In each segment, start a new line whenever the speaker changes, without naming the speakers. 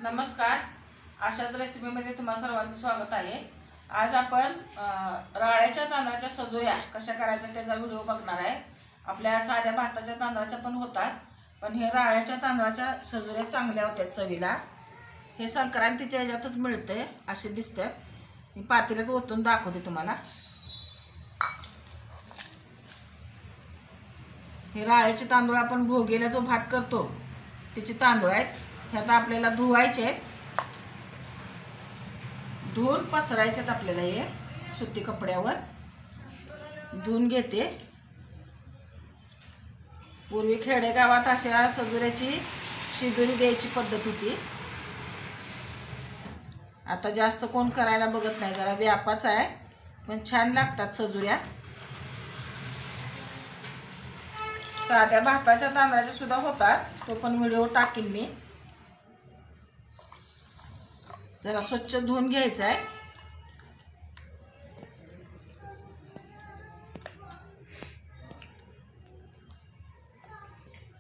नमस्कार. अशाच रेसिपीमध्ये तुम्हा सर्वांचं स्वागत आहे. आज आपण राळ्याच्या तांदळाच्या सजोऱ्या कशा करायच्या त्याचा व्हिडिओ बघणार आहे. आपल्या साध्या भाताच्या तांदळाच्या पण होतात, पण हे राळ्याच्या तांदळाच्या सजोऱ्या चांगल्या होत्या चवीला. हे संक्रांतीच्या ह्याच्यातच मिळते, असे दिसतात. मी पातेल्यात ओतून दाखवते तुम्हाला. हे राळ्याचे तांदूळ आपण भोगीला जो भात करतो त्याचे तांदूळ आहेत. हे आता आपल्याला धुवायचे, धुवून पसरायचे आपल्याला. हे सुती कपड्यावर धुवून घेते. पूर्वी खेडेगावात अशा सजुऱ्याची शिदोरी द्यायची पद्धत होती. आता जास्त कोण करायला बघत नाही, जरा व्यापाचा आहे, पण छान लागतात सजुऱ्या. साध्या भाताच्या तांदळाच्या सुद्धा होतात, तो पण व्हिडिओ टाकीन मी. जरा स्वच्छ धुवून घ्यायचं आहे.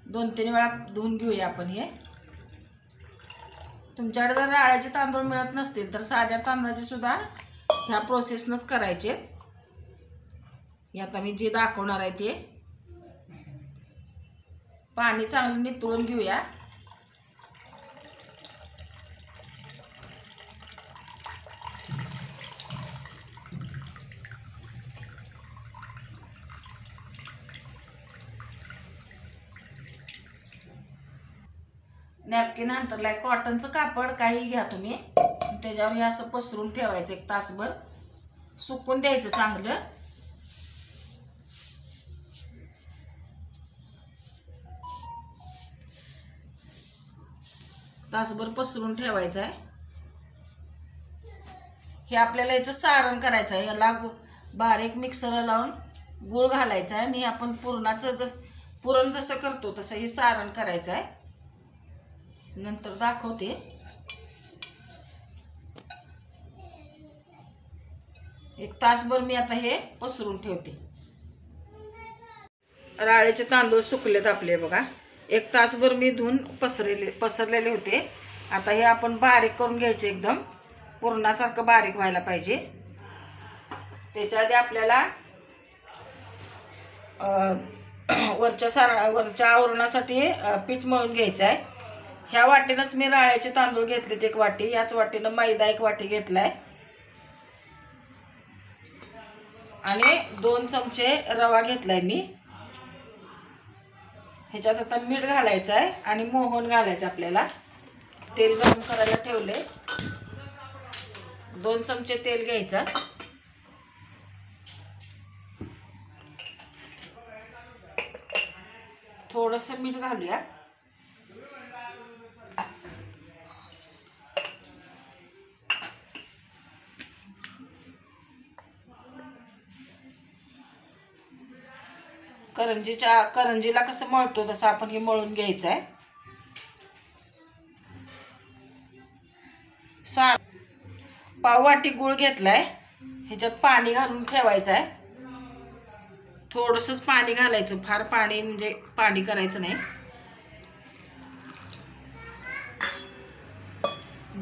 दोन तीन वेळा धुवून घेऊया आपण. हे तुमच्याकडे जर राळ्याचे तांदूळ मिळत नसतील तर साध्या तांदळाचे सुद्धा ह्या प्रोसेसनच करायचे. हे आता मी जे दाखवणार आहे ते पाणी चांगलं नितळून घेऊया. नॅपकिन अंतरलाय, कॉटनचं कापड काही घ्या तुम्ही. त्याच्यावर हे असं पसरून ठेवायचं, एक तासभर सुकून द्यायचं चांगलं. तासभर पसरून ठेवायचं आहे. हे आपल्याला याचं सारण करायचं आहे. याला बारीक मिक्सरला लावून गूळ घालायचा आहे आणि आपण पुरण जसं करतो तसं हे सारण करायचं आहे. नंतर दाखवते. एक तासभर मी आता हे पसरून ठेवते. राळ्याचे तांदूळ सुकलेत आपले बघा. एक तासभर मी धुवून पसरलेले होते. आता हे आपण बारीक करून घ्यायचे, एकदम पुरणासारखं बारीक व्हायला पाहिजे. त्याच्या आधी आपल्याला वरच्या आवरणासाठी पीठ मळून घ्यायचं आहे. ह्या वाटीनंच मी राळ्याचे तांदूळ घेतलेत, एक वाटी. याच वाटीनं मैदा एक वाटी घेतलाय आणि 2 चमचे रवा घेतलाय मी. ह्याच्यात आता मीठ घालायचं आहे आणि मोहन घालायचं. आपल्याला तेल गरम करायला ठेवले. 2 चमचे तेल घ्यायचं. थोडंसं मीठ घालूया. करंजीला कसं मळतो तसं आपण हे मळून घ्यायचं आहे. पाव वाटी गूळ घेतलाय. ह्याच्यात पाणी घालून ठेवायचं आहे. थोडंसंच पाणी घालायचं, फार पाणी म्हणजे पाणी करायचं नाही.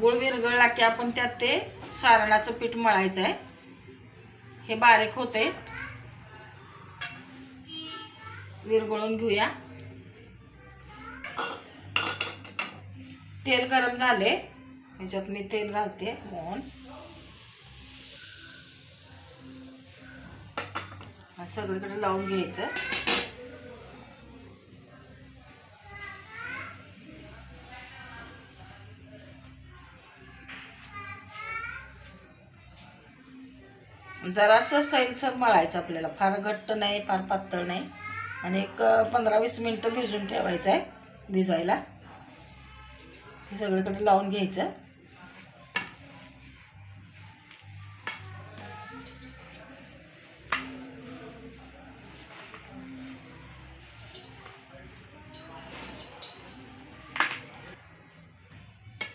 गूळ विरघळला की आपण त्यात ते सारणाचं पीठ मळायचं आहे. हे बारीक होते, विरघळून घेऊया. तेल गरम झाले, ह्याच्यात मी तेल घालते मोहन. सगळीकडे लावून घ्यायचं. जरासं सैलसर मळायचं आपल्याला, फार घट्ट नाही, फार पातळ नाही. आणि एक 15-20 मिनिटं भिजून ठेवायचं आहे, भिजायला. हे सगळीकडे लावून घ्यायचं.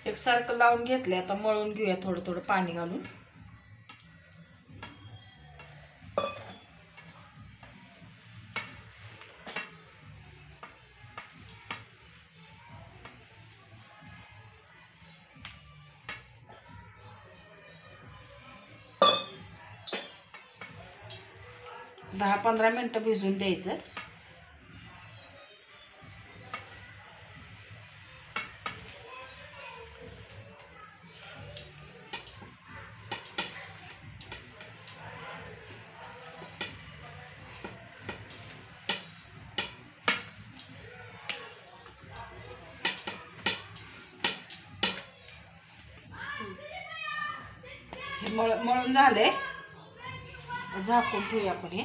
एकसारखं लावून घेतलंय. आता मळून घेऊया थोडं थोडं पाणी घालून. 10-15 मिनटं भिजून द्यायचं. हे मळून झाले, झाकून ठेवूया आपण हे.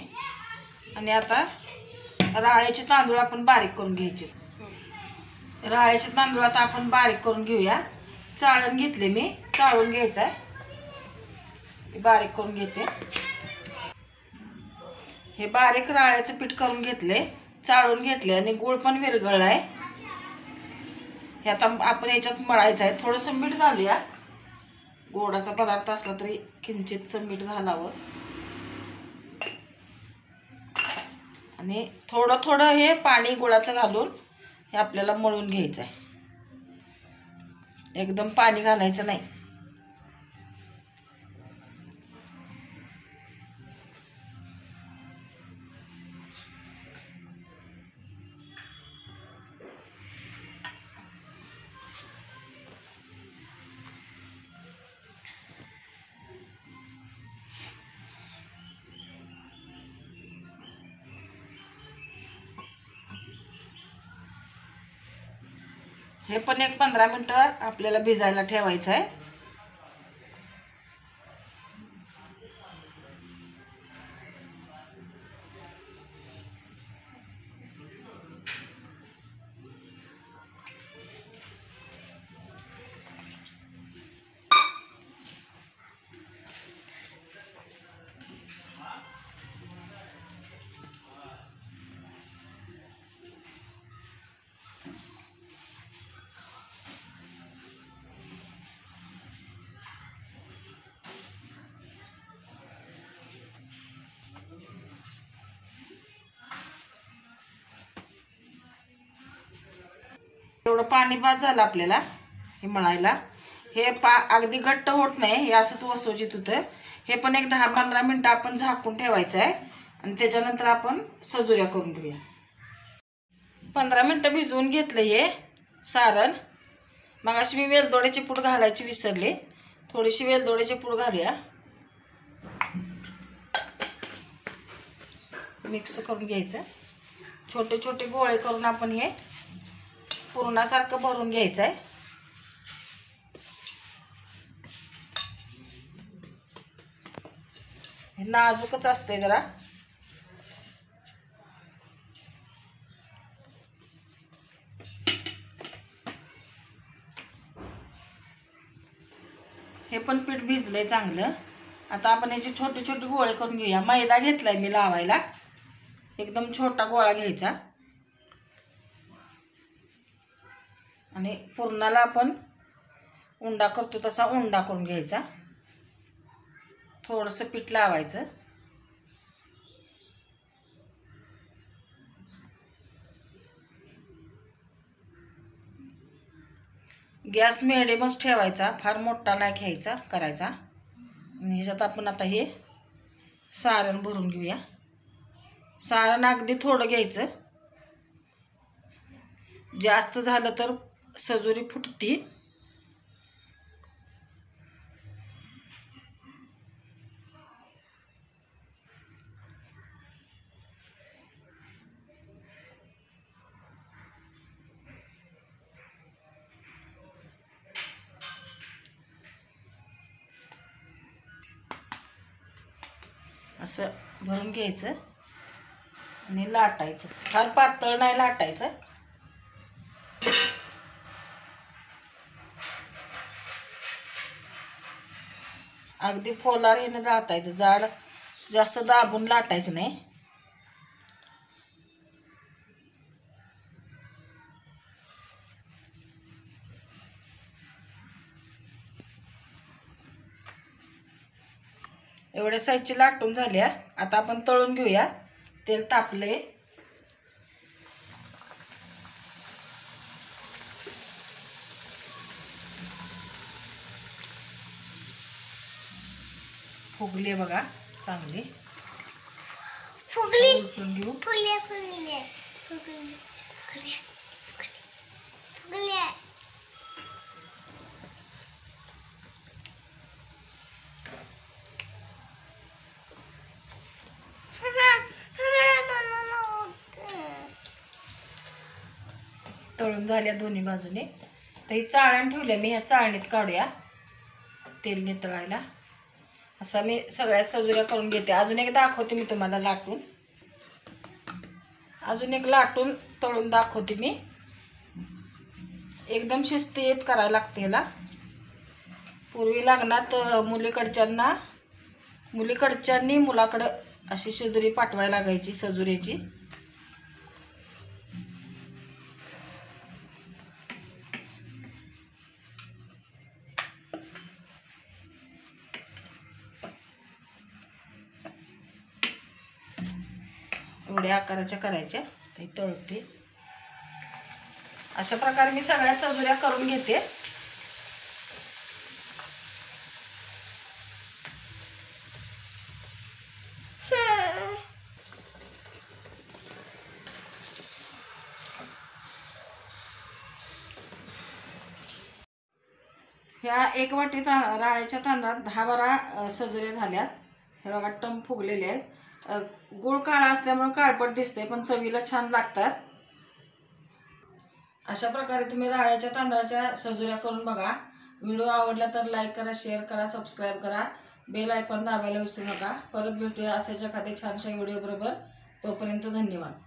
आणि आता राळ्याचे तांदूळ आपण बारीक करून घ्यायचे. राळ्याचे तांदूळ आता आपण बारीक करून घेऊया. चाळण घेतले मी, चाळून घ्यायचं आहे. बारीक करून घेते. हे बारीक राळ्याचं पीठ करून घेतले, चाळून घेतले आणि गूळ पण विरघळलाय. हे आता आपण याच्यात मळायचं आहे. थोडंसं मीठ घालूया. गोडाचा पदार्थ असला तरी किंचित मीठ घालावं. आणि थोडं थोडं हे पाणी गुळाचं घालून हे आपल्याला मळून घ्यायचं आहे. एकदम पाणी घालायचं नाही. हे पण एक 15 मिनिटं आपल्याला भिजायला ठेवायचं आहे. एवढं पाणी बाद झालं आपल्याला हे मळायला. हे अगदी घट्ट होत नाही, हे असंच वसोजीत होतं. हे पण एक 10-15 मिनिटं आपण झाकून ठेवायचं आहे. आणि त्याच्यानंतर आपण सजुऱ्या करून घेऊया. 15 मिनिटं भिजवून घेतलं हे सारण. मगाशी मी वेलदोड्याची पूड घालायची विसरले. थोडीशी वेलदोड्याची पूड घालूया. मिक्स करून घ्यायचं. छोटे छोटे गोळे करून आपण हे पुरणासारखं भरून घ्यायचं आहे. हे नाजूकच असते जरा. हे पण पीठ भिजलंय चांगलं. आता आपण याचे छोटे छोटे गोळे करून घेऊया. मैदा घेतलाय मी लावायला. एकदम छोटा गोळा घ्यायचा आणि पुरणाला आपण उंडा करतो तसा उंडा करून घ्यायचा. थोडंसं पीठ लावायचं. गॅस मिडियमच ठेवायचा, फार मोठा नाही घ्यायचा करायचा. आणि ह्याच्यात आपण आता हे सारण भरून घेऊया. सारण अगदी थोडं घ्यायचं. जास्त झालं तर सजुरी फुटती. असं भरून घ्यायचं आणि लाटायचं. फार पातळ नाही लाटायचं. अगदी फोलार ह्यानं लाटायचं. जाड जास्त दाबून लाटायचं नाही. एवढ्या साईजची लाटून झाल्या. आता आपण तळून घेऊया. तेल तापले. फुगली बघा चांगली.
फुगली
घेऊ. तळून झाल्या दोन्ही बाजूने. तर ही चाळण ठेवल्या मी, ह्या चाळणीत काढूया तेल नितळायला. असा मी सगळ्यात सजुऱ्या करून घेते. अजून एक दाखवते मी तुम्हाला लाटून. अजून एक लाटून तळून दाखवते मी. एकदम शिस्तीत करायला लागते ह्याला. पूर्वी लग्नात मुलीकडच्यांनी मुलाकडं अशी सजुरी पाठवायला लागायची सजुऱ्याची. एवढ्या आकाराच्या करायच्या. ते तळते. अशा प्रकारे मी सगळ्या सजुऱ्या करून घेते. ह्या 1 वाटी राळ्याच्या तांदळात 10-12 सजुऱ्या झाल्यात. हे बघा टम फुगलेले आहेत. गुळ काळा असल्यामुळे काळपट दिसते, पण चवीला छान लागतात. अशा प्रकारे तुम्ही राळ्याच्या तांदळाच्या सजुऱ्या करून बघा. व्हिडिओ आवडला तर लाईक करा, शेअर करा, सबस्क्राईब करा, बेल आयकॉन दाबायला विसरू नका. परत भेटूया अशाच एखाद्या छानशा व्हिडिओ बरोबर. तोपर्यंत धन्यवाद.